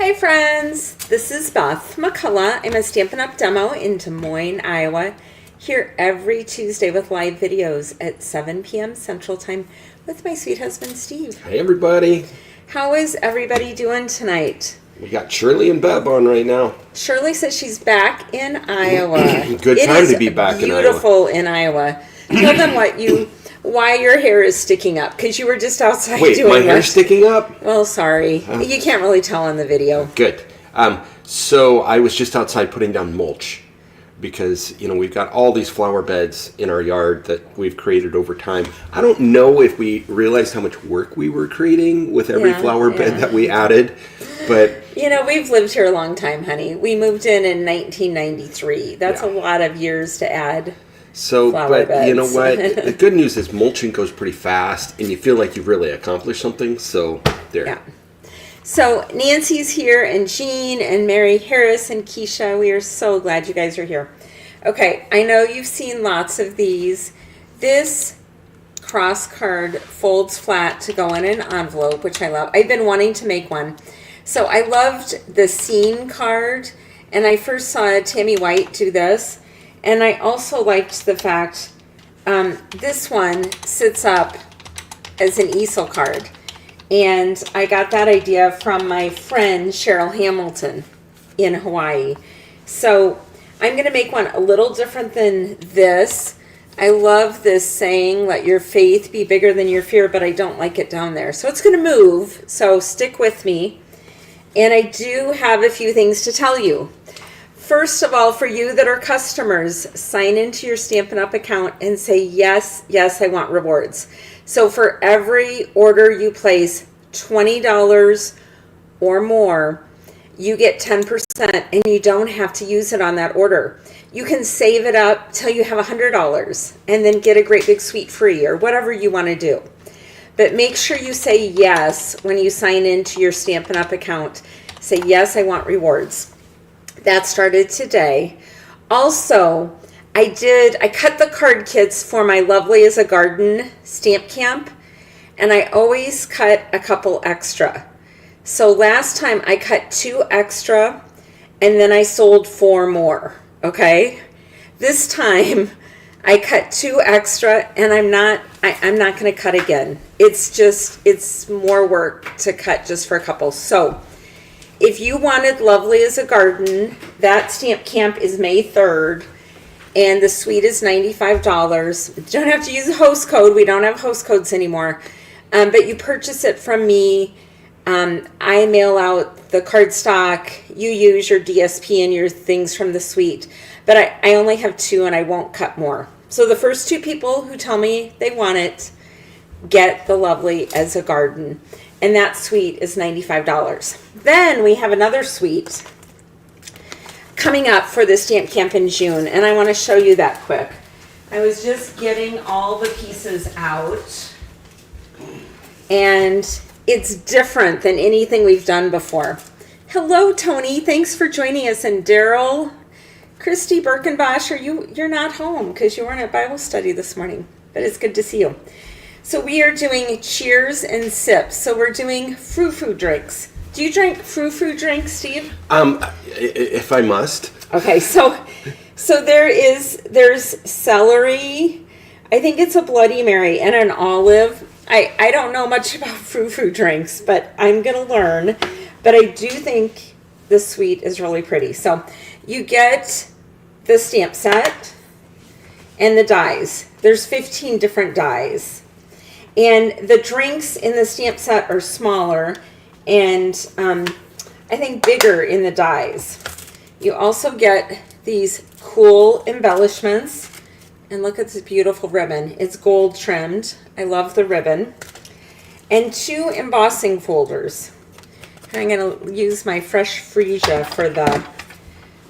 Hi friends, this is Beth McCullough. I'm a Stampin' Up! Demo in Des Moines, Iowa, here every Tuesday with live videos at 7 p.m. Central Time with my sweet husband Steve. Hey everybody. How is everybody doing tonight? We got Shirley and Bev on right now. Shirley says she's back in Iowa. Good time to be back in Iowa. It is beautiful in Iowa. Tell them why your hair is sticking up, because you were just outside doing Wait, my hair's sticking up? Well, sorry. You can't really tell on the video. Good. So I was just outside putting down mulch because, we've got all these flower beds in our yard that we've created over time. I don't know if we realized how much work we were creating with every flower bed that we added, but... we've lived here a long time, honey. We moved in 1993. That's a lot of years to add. So, but beds. You know what? The good news is mulching goes pretty fast, and you feel like you've really accomplished something. So, there. Yeah. So, Nancy's here, and Jean, and Mary Harris, and Keisha. We are so glad you guys are here. Okay, I know you've seen lots of these. This cross card folds flat to go in an envelope, which I love. I've been wanting to make one. So, I loved the scene card, and I first saw Tammy White do this. And I also liked the fact this one sits up as an easel card. And I got that idea from my friend Cheryl Hamilton in Hawaii. So I'm going to make one a little different than this. I love this saying, let your faith be bigger than your fear, but I don't like it down there. So it's going to move, so stick with me. And I do have a few things to tell you. First of all, for you that are customers, sign into your Stampin' Up! Account and say, yes, I want rewards. So for every order you place, $20 or more, you get 10% and you don't have to use it on that order. You can save it up till you have $100 and then get a great big suite free or whatever you want to do. But make sure you say yes when you sign into your Stampin' Up! Account. Say, yes, I want rewards. That started today. Also, I cut the card kits for my Lovely as a Garden stamp camp, and I always cut a couple extra. So last time I cut 2 extra, and then I sold 4 more, okay? This time I cut 2 extra, and I'm not going to cut again. It's more work to cut just for a couple. So if you wanted Lovely as a Garden, that stamp camp is May 3rd, and the suite is $95. You don't have to use a host code. We don't have host codes anymore. But you purchase it from me. I mail out the cardstock. You use your DSP and your things from the suite. But I only have 2, and I won't cut more. So the first 2 people who tell me they want it get the Lovely as a Garden. And that suite is $95. Then we have another suite coming up for the Stamp Camp in June, and I want to show you that quick. I was just getting all the pieces out, and it's different than anything we've done before. Hello, Tony. Thanks for joining us. And Daryl, Christy Birkenbosch, you're not home because you weren't at Bible study this morning, but it's good to see you. So we are doing cheers and sips. So we're doing frou-frou drinks. Do you drink frou-frou drinks, Steve? If I must. Okay, so there's celery. I think it's a Bloody Mary and an olive. I don't know much about frou-frou drinks, but I'm gonna learn. But I do think the suite is really pretty. So you get the stamp set and the dies. There's 15 different dies. And the drinks in the stamp set are smaller and I think bigger in the dies. You also get these cool embellishments. And look at this beautiful ribbon. It's gold trimmed. I love the ribbon. And 2 embossing folders. I'm going to use my fresh freesia for the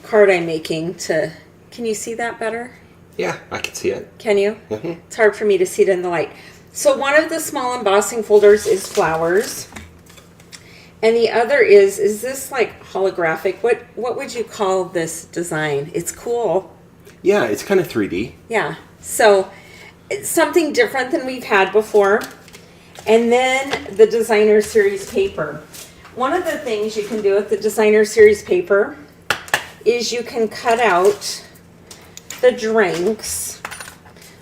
card I'm making to... Can you see that better? Yeah, I can see it. Can you? Mm-hmm. It's hard for me to see it in the light. So one of the small embossing folders is flowers. And the other is this like holographic? What would you call this design? It's cool. Yeah, it's kind of 3D. Yeah. So it's something different than we've had before. And then the designer series paper. One of the things you can do with the designer series paper is you can cut out the drinks.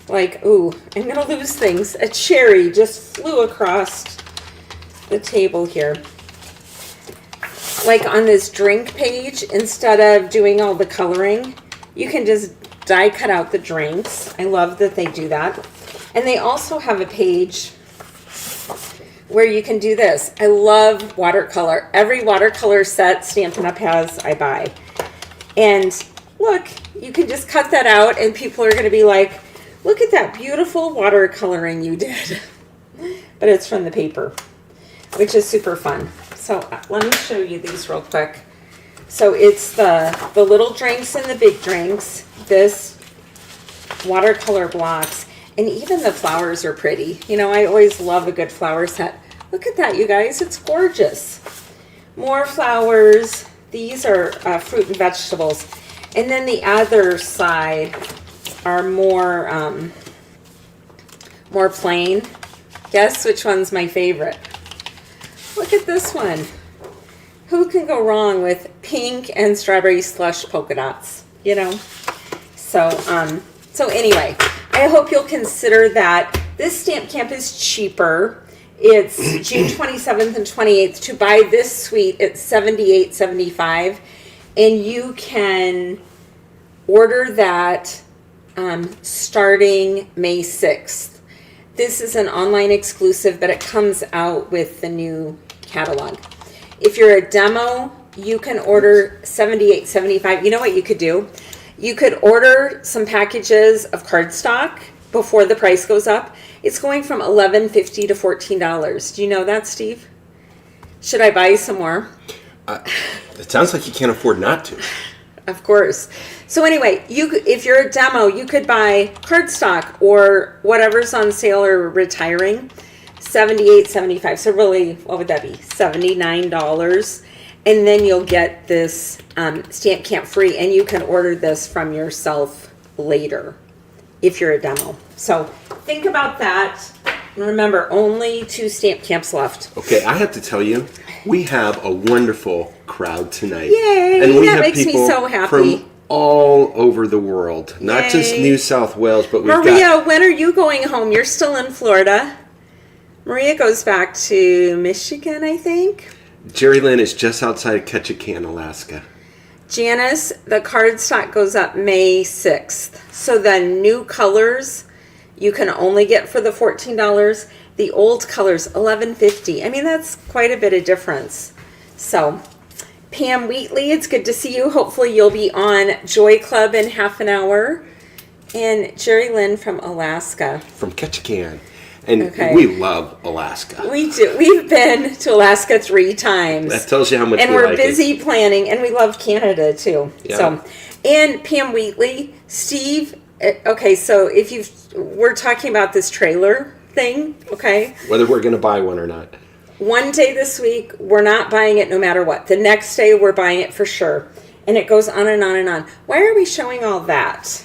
Like, ooh, I'm gonna lose things. A cherry just flew across the table here. Like on this drink page, instead of doing all the coloring, you can just die cut out the drinks. I love that they do that. And they also have a page where you can do this. I love watercolor. Every watercolor set Stampin' Up! Has, I buy. And look, you can just cut that out and people are going to be like, look at that beautiful watercoloring you did. But it's from the paper, which is super fun. So let me show you these real quick. So it's the little drinks and the big drinks, this watercolor blocks, and even the flowers are pretty. You know, I always love a good flower set. Look at that, you guys. It's gorgeous. More flowers. These are fruit and vegetables. And then the other side are more plain. Guess which one's my favorite? Look at this one. Who can go wrong with pink and strawberry slush polka dots? You know? So anyway, I hope you'll consider that. This stamp camp is cheaper. It's June 27th and 28th. To buy this suite, it's $78.75, and you can order that starting May 6th. This is an online exclusive, but it comes out with the new catalog. If you're a demo, you can order $78.75. You know what you could do? You could order some packages of cardstock before the price goes up. It's going from $11.50 to $14. Do you know that, Steve? Should I buy some more? It sounds like you can't afford not to. Of course. So anyway, if you're a demo, you could buy cardstock or whatever's on sale or retiring, $78.75. So really, what would that be? $79. And then you'll get this Stamp Camp free, and you can order this from yourself later if you're a demo. So think about that. And remember, only 2 Stamp Camps left. Okay, I have to tell you, we have a wonderful crowd tonight. Yay! And we that have makes me people so happy. from all over the world, not just Yay. New South Wales, but we've Maria, when are you going home? You're still in Florida. Maria goes back to Michigan, I think. Jerry Lynn is just outside of Ketchikan, Alaska. Janice, the cardstock goes up May 6th. So the new colors you can only get for the $14. The old colors, $11.50. I mean, that's quite a bit of difference. So, Pam Wheatley, it's good to see you. Hopefully you'll be on Joy Club in half an hour. And Jerry Lynn from Alaska. From Ketchikan. And Okay. we love Alaska. We do. We've been to Alaska 3 times. That tells you how much and we we're like busy planning, and we love Canada too. Yeah. So, and Pam Wheatley, Steve. Okay, so we're talking about this trailer thing. Okay, Whether we're going to buy one or not. one day this week we're not buying it, no matter what. The next day we're buying it for sure, and it goes on and on and on. Why are we showing all that?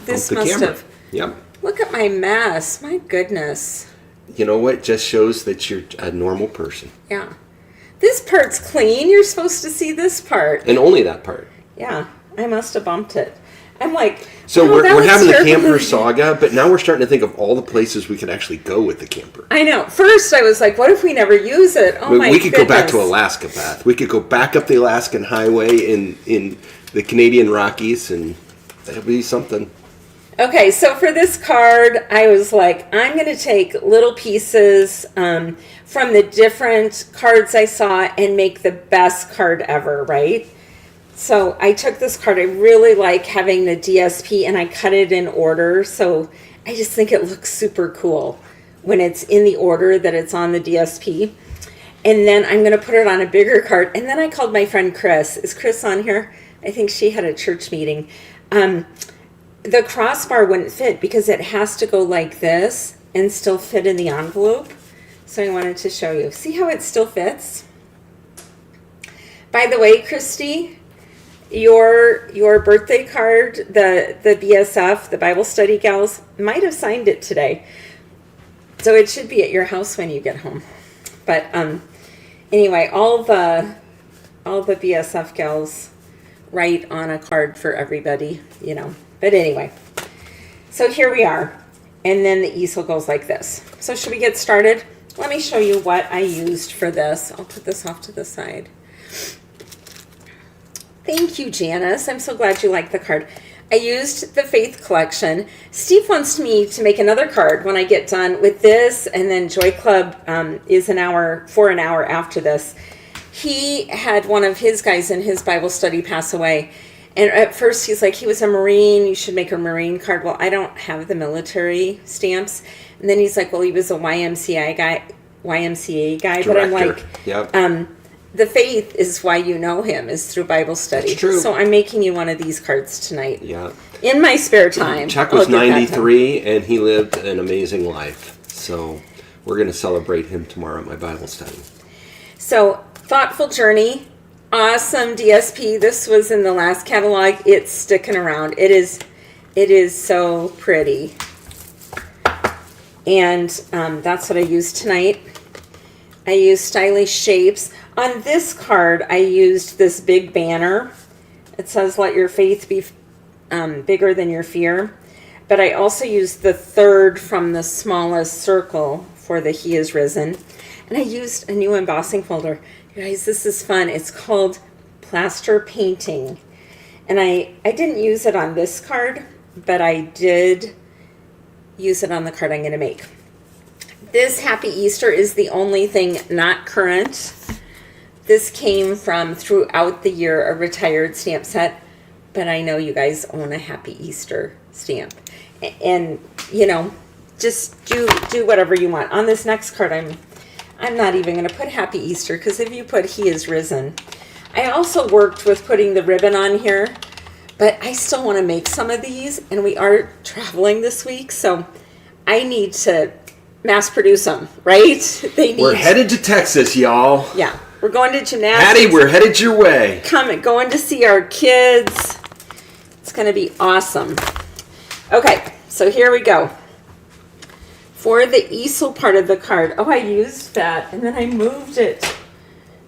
This The must camera. have. Yep. Look at my mess. My goodness. You know what? Just shows that you're a normal person. Yeah. This part's clean. You're supposed to see this part. And only that part. Yeah, I must have bumped it. I'm like, So oh, we're that looks having the terrible. camper saga, but now we're starting to think of all the places we could actually go with the camper. I know. First, I was like, what if we never use it? Oh, my We could go back to goodness. Alaska, Beth. We could go back up the Alaskan Highway in the Canadian Rockies, and that'd be something. Okay, so for this card, I was like, I'm going to take little pieces from the different cards I saw and make the best card ever, right? So I took this card. I really like having the DSP, and I cut it in order. So I just think it looks super cool when it's in the order that it's on the DSP. And then I'm going to put it on a bigger card. And then I called my friend Chris. Is Chris on here? I think she had a church meeting. The crossbar wouldn't fit because it has to go like this and still fit in the envelope. So I wanted to show you. See how it still fits? By the way, Christy, your birthday card, the BSF, the Bible Study Gals, might have signed it today. So it should be at your house when you get home. But Anyway, all the BSF gals write on a card for everybody, you know. But anyway, so here we are. And then the easel goes like this. So should we get started? Let me show you what I used for this. I'll put this off to the side. Thank you, Janice. I'm so glad you like the card. I used the Faith Collection. Steve wants me to make another card when I get done with this, and then Joy Club is for an hour after this. He had one of his guys in his Bible study pass away, and at first he's like, he was a Marine, you should make a Marine card. Well, I don't have the military stamps. And then he's like, well, he was a YMCA guy, Director. but I'm like, Yep. the faith is why you know him, is through Bible study. That's true. So I'm making you one of these cards tonight. Yeah. In my spare time. Chuck was 93 and he lived an amazing life. So we're going to celebrate him tomorrow at my Bible study. So, Thoughtful Journey, awesome DSP. This was in the last catalog. It's sticking around. It is so pretty. And that's what I used tonight. I used Stylish Shapes. On this card, I used this big banner. It says, let your faith be bigger than your fear. But I also used the third from the smallest circle for the He is Risen. And I used a new embossing folder. You guys, this is fun. It's called Plaster Painting. And I didn't use it on this card, but I did use it on the card I'm going to make. This Happy Easter is the only thing not current. This came from throughout the year, a retired stamp set, but I know you guys own a Happy Easter stamp. And, you know, just do whatever you want. On this next card, I'm not even going to put Happy Easter, because if you put He is Risen. I also worked with putting the ribbon on here, but I still want to make some of these, and we are traveling this week, so I need to mass produce them, right? We're headed to Texas, y'all. Yeah, we're going to gymnastics. Patty, we're headed your way. Going to see our kids. It's going to be awesome. Okay, so here we go. For the easel part of the card, I used that, and then I moved it.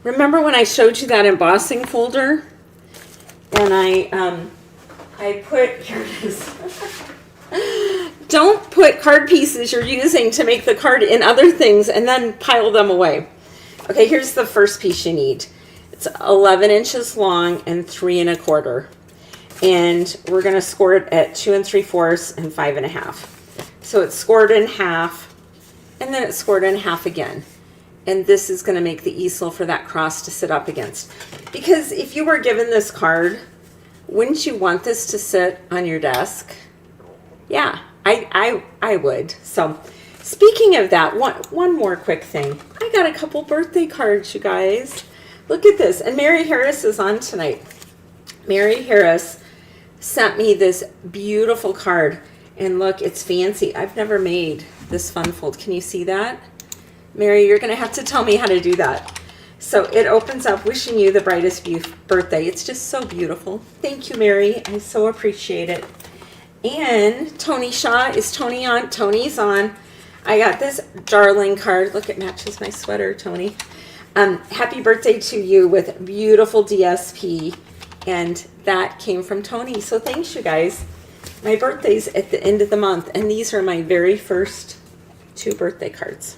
Remember when I showed you that embossing folder? And I put, here it is. Don't put card pieces you're using to make the card in other things and then pile them away. Okay, here's the first piece you need. It's 11 inches long and 3 1/4. And we're going to score it at 2 3/4 and 5 1/2. So it's scored in half, and then it's scored in half again. And this is going to make the easel for that cross to sit up against. Because if you were given this card, wouldn't you want this to sit on your desk? Yeah, I would. So speaking of that, one more quick thing. I got a couple birthday cards, you guys. Look at this. And Mary Harris is on tonight. Mary Harris sent me this beautiful card. And look, it's fancy. I've never made this fun fold. Can you see that? Mary, you're going to have to tell me how to do that. So it opens up, wishing you the brightest birthday. It's just so beautiful. Thank you, Mary. I so appreciate it. And Tony Shaw, is Tony on? Tony's on. I got this darling card. Look, it matches my sweater, Tony. Happy birthday to you with beautiful DSP. And that came from Tony. So thanks, you guys. My birthday's at the end of the month, and these are my very first 2 birthday cards.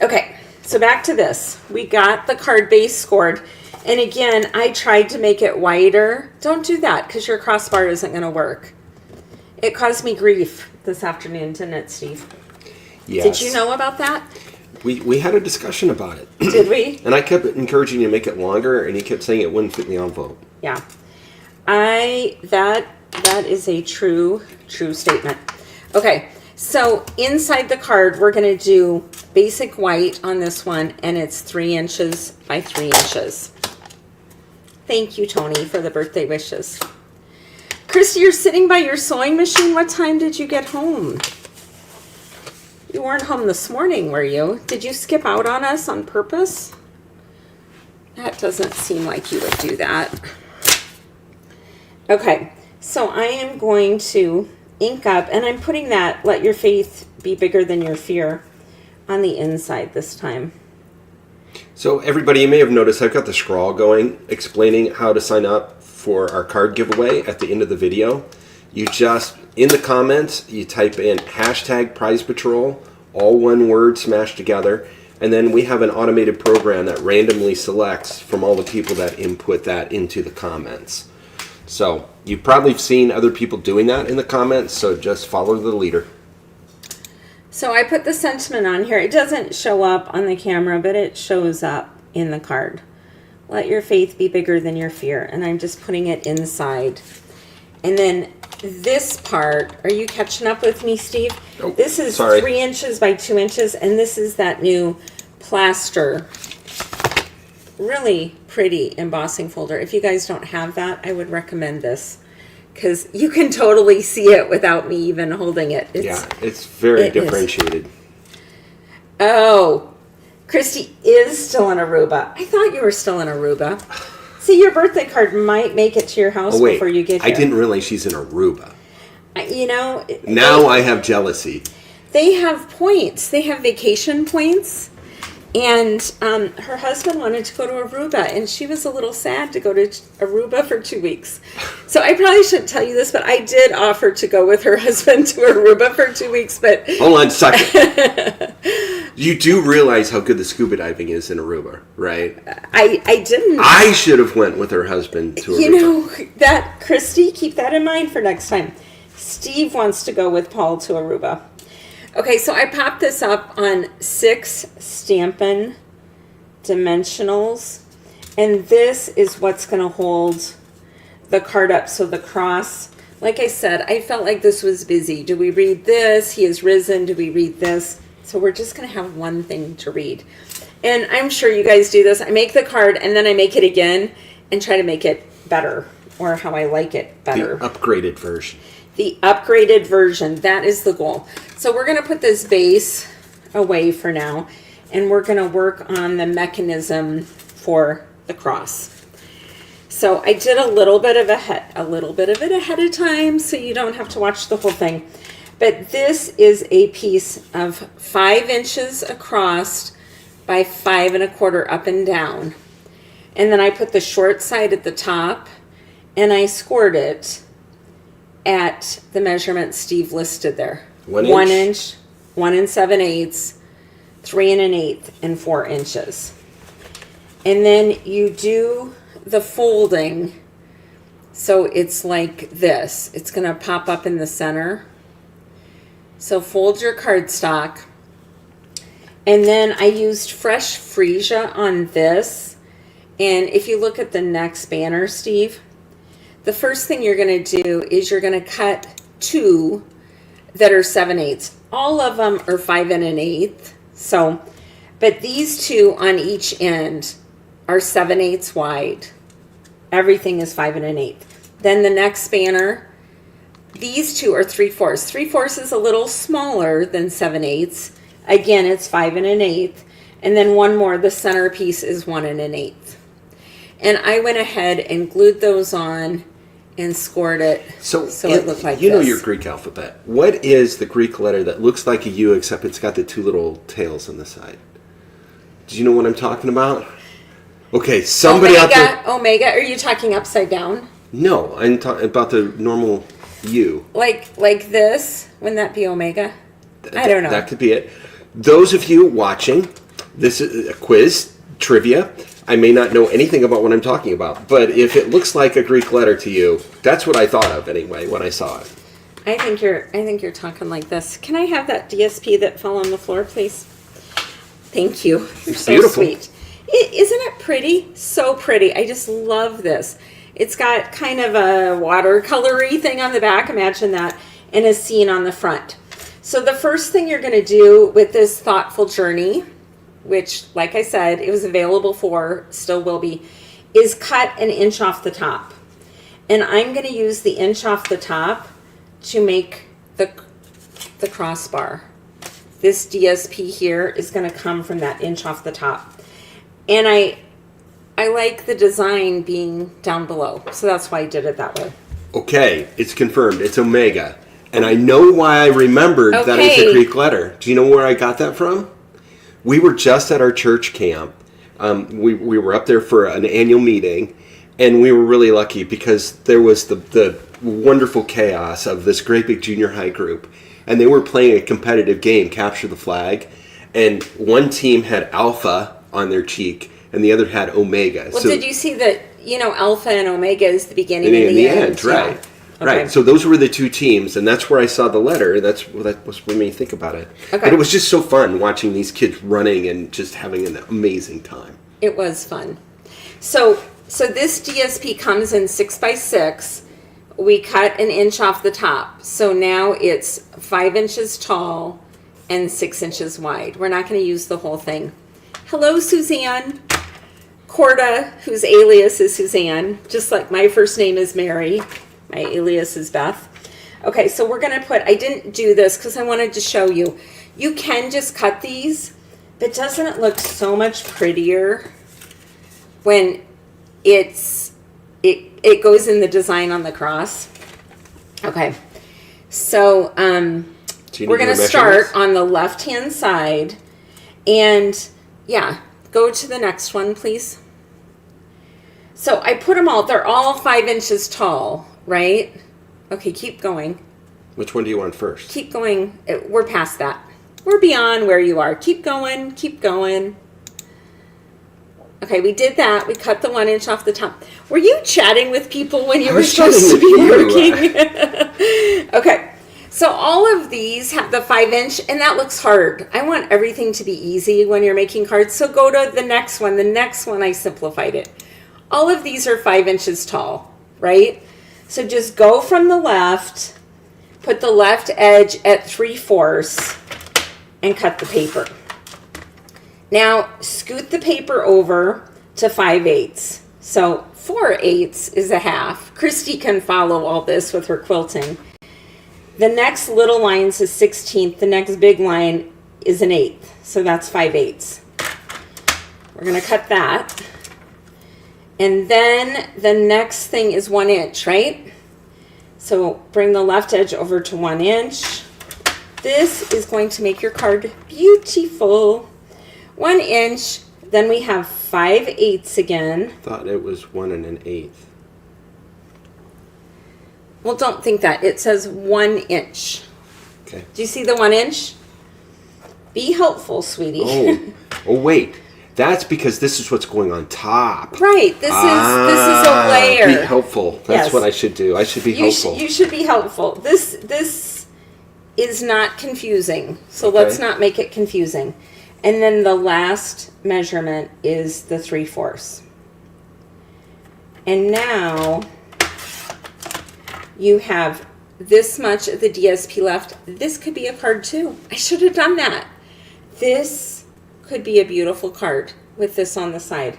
Okay, so back to this. We got the card base scored, and again, I tried to make it wider. Don't do that, because your crossbar isn't going to work. It caused me grief this afternoon, didn't it, Steve? Yes. Did you know about that? We had a discussion about it. Did we? And I kept encouraging you to make it longer, and he kept saying it wouldn't fit the envelope. Yeah. That is a true statement. Okay, so inside the card, we're going to do basic white on this one, and it's 3 inches by 3 inches. Thank you, Tony, for the birthday wishes. Christy, you're sitting by your sewing machine. What time did you get home? You weren't home this morning, were you? Did you skip out on us on purpose? That doesn't seem like you would do that. Okay, so I am going to ink up, and I'm putting that let your faith be bigger than your fear on the inside this time. So everybody, you may have noticed I've got the scroll going explaining how to sign up for our card giveaway at the end of the video. You just, in the comments, you type in hashtag Prize Patrol, all one word smashed together, and then we have an automated program that randomly selects from all the people that input that into the comments. So you've probably seen other people doing that in the comments, so just follow the leader. So I put the sentiment on here. It doesn't show up on the camera, but it shows up in the card. Let your faith be bigger than your fear. And I'm just putting it inside. And then this part, are you catching up with me, Steve? Nope, this is sorry. 3 inches by 2 inches, and this is that new plaster. Really pretty embossing folder. If you guys don't have that, I would recommend this, because you can totally see it without me even holding it. It's very differentiated. Oh, Christy is still in Aruba. I thought you were still in Aruba. See, your birthday card might make it to your house before you get here. I didn't realize she's in Aruba. You know. Now I have jealousy. They have points. They have vacation points. And her husband wanted to go to Aruba, and she was a little sad to go to Aruba for 2 weeks. So I probably shouldn't tell you this, but I did offer to go with her husband to Aruba for 2 weeks. But hold on a second. You do realize how good the scuba diving is in Aruba, right? I didn't. I should have went with her husband to Aruba. You know, that, Christy, keep that in mind for next time. Steve wants to go with Paul to Aruba. Okay, so I popped this up on 6 Stampin' dimensionals, and this is what's going to hold the card up. So the cross, like I said, I felt like this was busy. Do we read this? He is risen. Do we read this? So we're just going to have one thing to read. And I'm sure you guys do this. I make the card, and then I make it again and try to make it better, or how I like it better. The upgraded version. The upgraded version, that is the goal. So we're going to put this base away for now, and we're going to work on the mechanism for the cross. So I did a little bit of it ahead of time, so you don't have to watch the whole thing. But this is a piece of 5 inches across by 5 1/4 up and down. And then I put the short side at the top, and I scored it at the measurement Steve listed there. 1 inch? 1 inch, 1 7/8, 3 1/8, and 4 inches. And then you do the folding, so it's like this. It's going to pop up in the center. So fold your cardstock. And then I used fresh freesia on this. And if you look at the next banner, Steve, the first thing you're going to do is you're going to cut 2 that are 7/8. All of them are 5 1/8. So, but these 2 on each end are 7/8 wide. Everything is 5 1/8. Then the next banner, these 2 are 3/4. 3/4 is a little smaller than 7/8. Again, it's 5 1/8. And then one more, the center piece is 1 1/8. And I went ahead and glued those on and scored it so it looked like this. You know your Greek alphabet. What is the Greek letter that looks like a U except it's got the 2 little tails on the side? Do you know what I'm talking about? Okay, somebody out there. Omega. Are you talking upside down? No, I'm talking about the normal U. Like this? Wouldn't that be omega? I don't know. That could be it. Those of you watching, this is a quiz, trivia. I may not know anything about what I'm talking about, but if it looks like a Greek letter to you, that's what I thought of anyway when I saw it. I think you're talking like this. Can I have that DSP that fell on the floor, please? Thank you. You're so beautiful. Sweet. Isn't it pretty? So pretty. I just love this. It's got kind of a watercolory thing on the back. Imagine that. And a scene on the front. So the first thing you're going to do with this thoughtful journey, which, like I said, it was available for, still will be, is cut 1 inch off the top. And I'm going to use the inch off the top to make the crossbar. This DSP here is going to come from that inch off the top. And I like the design being down below, so that's why I did it that way. Okay, it's confirmed. It's omega. And I know why I remembered that it's a Greek letter. Do you know where I got that from? We were just at our church camp We were up there for an annual meeting, and we were really lucky because there was the wonderful chaos of this great big junior high group, and they were playing a competitive game, Capture the Flag, and one team had Alpha on their cheek, and the other had Omega. Well, did you see that, Alpha and Omega is the beginning and the end? Right. Yeah. Right. Okay. So those were the two teams, and that's where I saw the letter. That was what made me think about it. Okay. But it was just so fun watching these kids running and just having an amazing time. It was fun. So this DSP comes in 6x6. We cut an inch off the top. So now it's 5 inches tall and 6 inches wide. We're not going to use the whole thing. Hello, Suzanne. Corda, whose alias is Suzanne, just like my first name is Mary. My alias is Beth. Okay, so we're going to put, I didn't do this because I wanted to show you. You can just cut these, but doesn't it look so much prettier when it goes in the design on the cross? Okay, so we're going to start on the left-hand side. And yeah, go to the next one, please. So I put them all, they're all 5 inches tall, right? Okay, keep going. Which one do you want first? Keep going. We're past that. We're beyond where you are. Keep going, keep going. Okay, we did that. We cut the 1 inch off the top. Were you chatting with people when you were supposed to be working? Okay, so all of these have the 5 inch, and that looks hard. I want everything to be easy when you're making cards, so go to the next one. The next one, I simplified it. All of these are 5 inches tall, right? So just go from the left, put the left edge at 3/4, and cut the paper. Now, scoot the paper over to 5/8. So 4/8 is a half. Christy can follow all this with her quilting. The next little line is a 1/16. The next big line is an 1/8. So that's 5/8. We're going to cut that. And then the next thing is 1 inch, right? So bring the left edge over to 1 inch. This is going to make your card beautiful. 1 inch, then we have 5/8 again. Thought it was 1 1/8. Well, don't think that. It says 1 inch. Okay. Do you see the 1 inch? Be helpful, sweetie. Oh, wait. That's because this is what's going on top. Right. This is a layer. Be helpful. That's Yes. what I should do. I should be helpful. You should be helpful. This is not confusing. So Okay. let's not make it confusing. And then the last measurement is the 3/4. And now you have this much of the DSP left. This could be a card too. I should have done that. This could be a beautiful card with this on the side.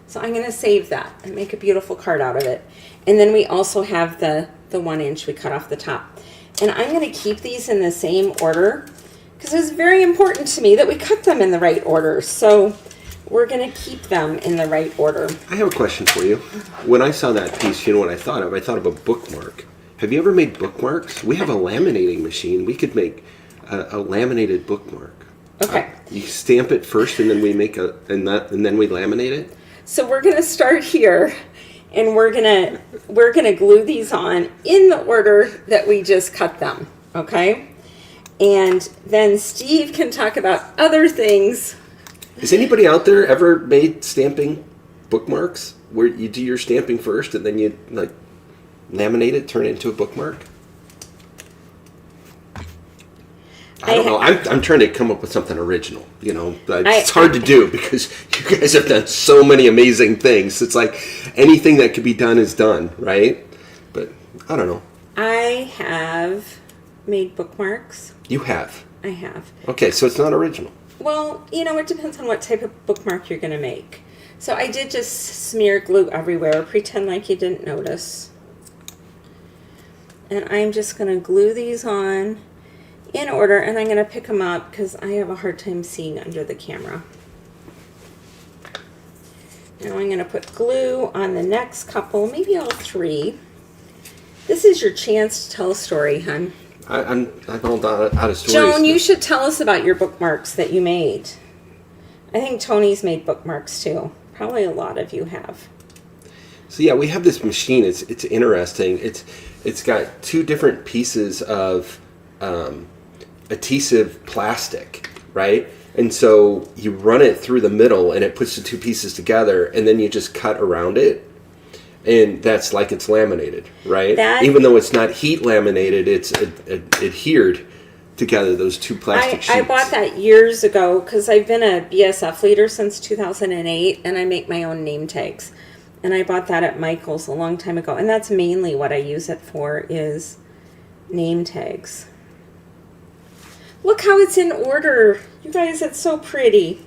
So I'm going to save that and make a beautiful card out of it. And then we also have the 1 inch we cut off the top. And I'm going to keep these in the same order because it's very important to me that we cut them in the right order. So we're going to keep them in the right order. I have a question for you. When I saw that piece, you know what I thought of? I thought of a bookmark. Have you ever made bookmarks? We have a laminating machine. We could make a laminated bookmark. Okay. You stamp it first, and then we make and then we laminate it. So we're going to start here, and we're gonna glue these on in the order that we just cut them. Okay. And then Steve can talk about other things. Has anybody out there ever made stamping bookmarks where you do your stamping first and then you like laminate it, turn it into a bookmark? I don't know. I'm trying to come up with something original. You know, it's hard to do because you guys have done so many amazing things. It's like anything that could be done is done, right? But I don't know. I have made bookmarks. You have. I have. Okay, so it's not original. Well, it depends on what type of bookmark you're going to make. So I did just smear glue everywhere. Pretend like you didn't notice. And I'm just going to glue these on in order, and I'm going to pick them up because I have a hard time seeing under the camera. Now I'm going to put glue on the next couple, maybe all 3. This is your chance to tell a story, hon. I'm all out of stories. Joan, you should tell us about your bookmarks that you made. I think Tony's made bookmarks too. Probably a lot of you have. So yeah, we have this machine. It's interesting. It's got two different pieces of adhesive plastic, right? And so you run it through the middle, and it puts the two pieces together, and then you just cut around it, and that's like it's laminated, right? Even though it's not heat laminated, it's adhered together, those two plastic sheets. I bought that years ago because I've been a BSF leader since 2008, and I make my own name tags. And I bought that at Michael's a long time ago, and that's mainly what I use it for is name tags. Look how it's in order. You guys, it's so pretty.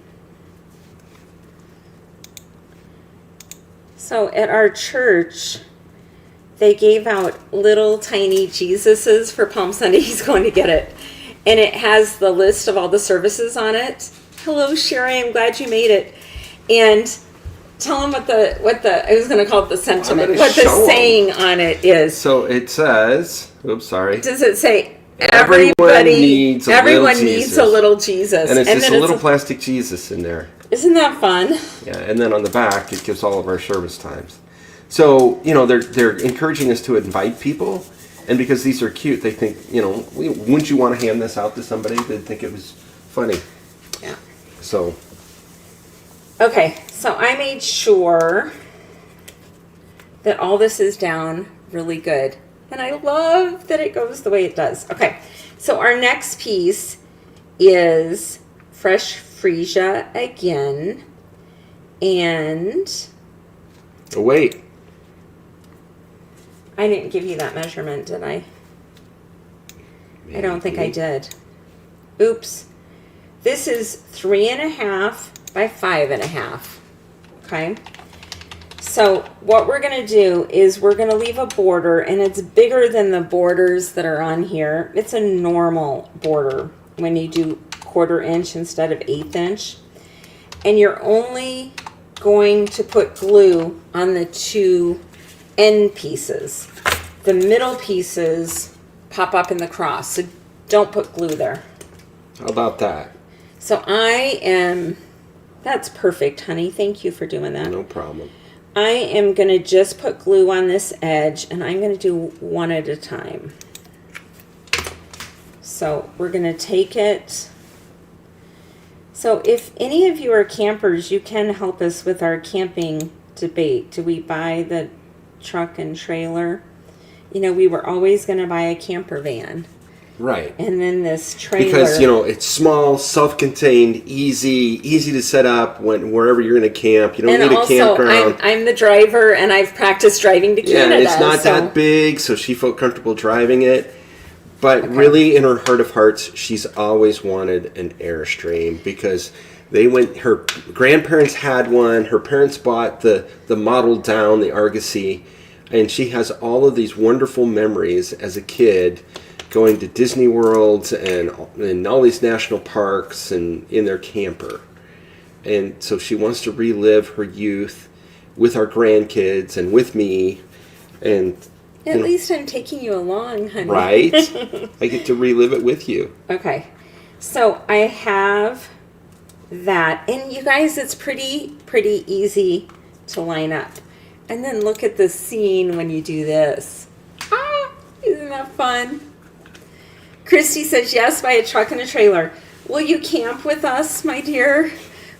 So at our church, they gave out little tiny Jesuses for Palm Sunday. He's going to get it. And it has the list of all the services on it. Hello, Sherry. I'm glad you made it. And tell them what the I was going to call it the sentiment, what the saying on it is. So it says, oops, sorry. Does it say everyone needs a little Jesus? And it's just a little plastic Jesus in there. Isn't that fun? Yeah, and then on the back it gives all of our service times. So, you know, they're encouraging us to invite people, and because these are cute, they think, you know, wouldn't you want to hand this out to somebody? They'd think it was funny. Yeah. So. Okay, so I made sure that all this is down really good. And I love that it goes the way it does. Okay, so our next piece is fresh freesia again. And... oh, wait. I didn't give you that measurement, did I? Maybe. I don't think I did. Oops. This is 3.5 by 5.5. Okay. So what we're going to do is we're going to leave a border, and it's bigger than the borders that are on here. It's a normal border when you do 1/4 inch instead of 1/8 inch. And you're only going to put glue on the two end pieces. The middle pieces pop up in the cross, so don't put glue there. How about that? So that's perfect, honey. Thank you for doing that. No problem. I am going to just put glue on this edge, and I'm going to do one at a time. So we're going to take it. So if any of you are campers, you can help us with our camping debate. Do we buy the truck and trailer? You know, we were always going to buy a camper van. Right. And then this trailer. Because, you know, it's small, self-contained, easy to set up wherever you're going to camp. You don't need a campground. I'm the driver, and I've practiced driving to Canada. Yeah, it's not that big, so she felt comfortable driving it. But really, in her heart of hearts, she's always wanted an Airstream because her grandparents had one. Her parents bought the model down, the Argosy, and she has all of these wonderful memories as a kid going to Disney World and all these national parks and in their camper. And so she wants to relive her youth with our grandkids and with me. And at least I'm taking you along, honey. Right? I get to relive it with you. Okay. So I have that. And you guys, it's pretty easy to line up. And then look at the scene when you do this. Ah, isn't that fun? Christy says, yes, buy a truck and a trailer. Will you camp with us, my dear?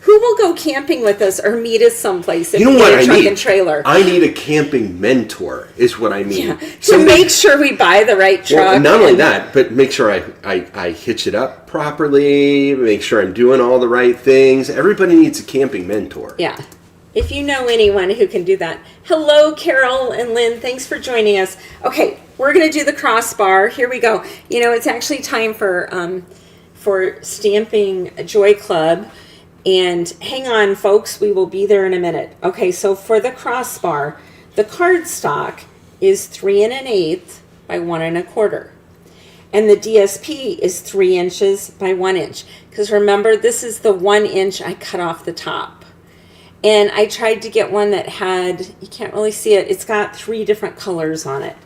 Who will go camping with us or meet us someplace if we get a truck and trailer? I need a camping mentor, is what I mean. Yeah, to make sure we buy the right truck. Well, not only that, but make sure I hitch it up properly, make sure I'm doing all the right things. Everybody needs a camping mentor. Yeah. If you know anyone who can do that. Hello, Carol and Lynn. Thanks for joining us. Okay, we're going to do the crossbar. Here we go. You know, it's actually time for Stamping Joy Club. And hang on, folks. We will be there in a minute. Okay, so for the crossbar, the cardstock is 3 1/8 by 1 1/4. And the DSP is 3 inches by 1 inch. Because remember, this is the 1 inch I cut off the top. And I tried to get one that had, you can't really see it, it's got 3 different colors on it.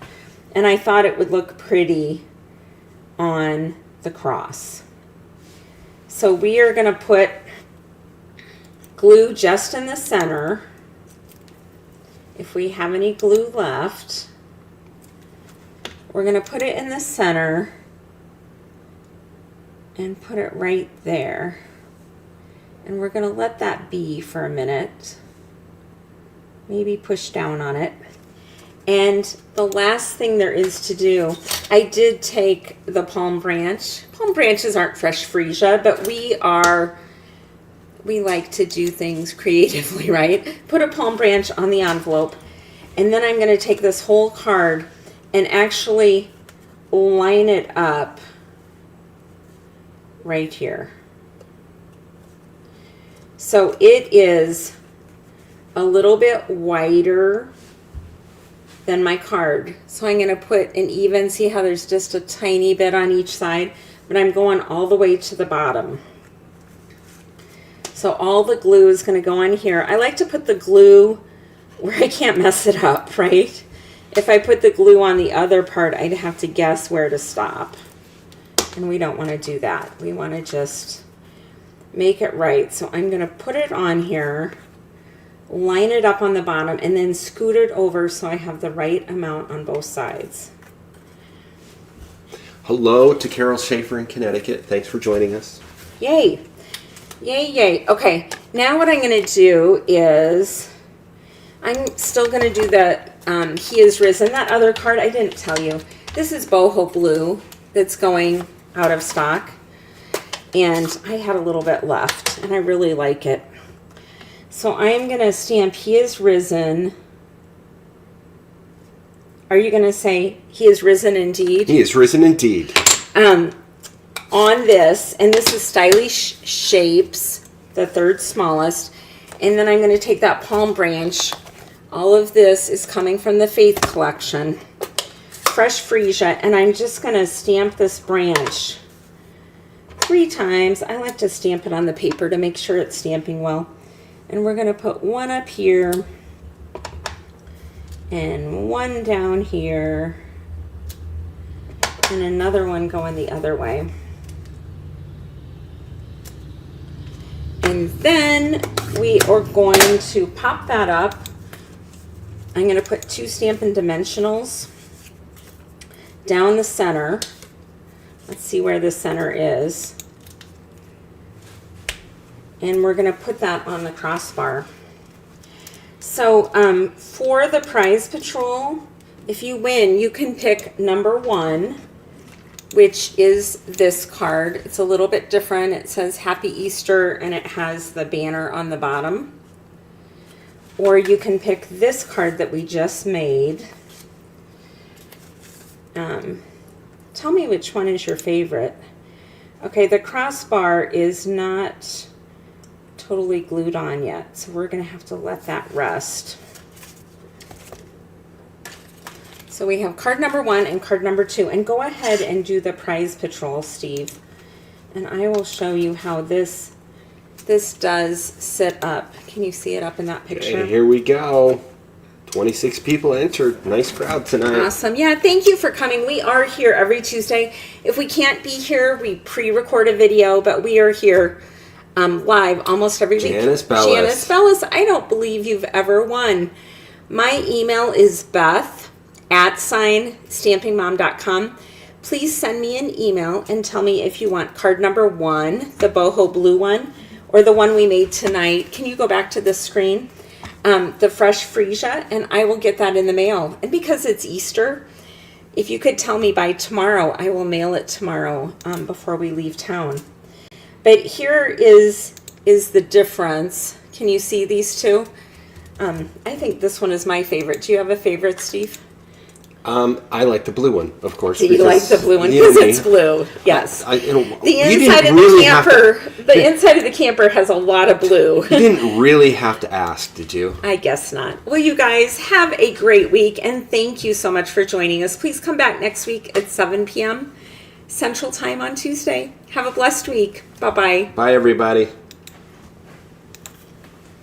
And I thought it would look pretty on the cross. So we are going to put glue just in the center. If we have any glue left, we're going to put it in the center and put it right there. And we're going to let that be for a minute. Maybe push down on it. And the last thing there is to do, I did take the palm branch. Palm branches aren't fresh freesia, but we like to do things creatively, right? Put a palm branch on the envelope. And then I'm going to take this whole card and actually line it up right here. So it is a little bit wider than my card. So I'm going to put an even, see how there's just a tiny bit on each side, but I'm going all the way to the bottom. So all the glue is going to go on here. I like to put the glue where I can't mess it up, right? If I put the glue on the other part, I'd have to guess where to stop. And we don't want to do that. We want to just make it right. So I'm going to put it on here, line it up on the bottom, and then scoot it over so I have the right amount on both sides. Hello to Carol Schaefer in Connecticut. Thanks for joining us. Yay. Yay, yay. Okay, now what I'm going to do is I'm still going to do the He Is Risen. That other card I didn't tell you. This is boho blue that's going out of stock. And I had a little bit left, and I really like it. So I'm going to stamp He Is Risen. Are you going to say He Is Risen Indeed? He is risen indeed. On this, and this is Stylish Shapes, the third smallest. And then I'm going to take that palm branch. All of this is coming from the Faith collection. Fresh freesia, and I'm just going to stamp this branch 3 times. I like to stamp it on the paper to make sure it's stamping well. And we're going to put one up here and one down here and another one going the other way. And then we are going to pop that up. I'm going to put 2 Stampin' Dimensionals down the center. Let's see where the center is. And we're going to put that on the crossbar. So for the prize patrol, if you win, you can pick number 1, which is this card. It's a little bit different. It says Happy Easter, and it has the banner on the bottom. Or you can pick this card that we just made. Tell me which one is your favorite. Okay, the crossbar is not totally glued on yet, so we're going to have to let that rest. So we have card number 1 and card number 2, and go ahead and do the prize patrol, Steve. And I will show you how this does sit up. Can you see it up in that picture? Okay, here we go. 26 people entered. Nice crowd tonight. Awesome. Yeah, thank you for coming. We are here every Tuesday. If we can't be here, we pre-record a video, but we are here live almost every week. Janice Bellis. Janice Bellis, I don't believe you've ever won. My email is beth@stampingmom.com. Please send me an email and tell me if you want card number 1, the boho blue one, or the one we made tonight. Can you go back to the screen? The fresh freesia, and I will get that in the mail. And because it's Easter, if you could tell me by tomorrow, I will mail it tomorrow before we leave town. But here is the difference. Can you see these two? I think this one is my favorite. Do you have a favorite, Steve? I like the blue one, of course. Do you like the blue one? Because it's blue, yes. The inside of the camper, inside of the camper has a lot of blue. You didn't really have to ask, did you? I guess not. Well, you guys have a great week, and thank you so much for joining us. Please come back next week at 7 p.m. Central Time on Tuesday. Have a blessed week. Bye-bye. Bye, everybody.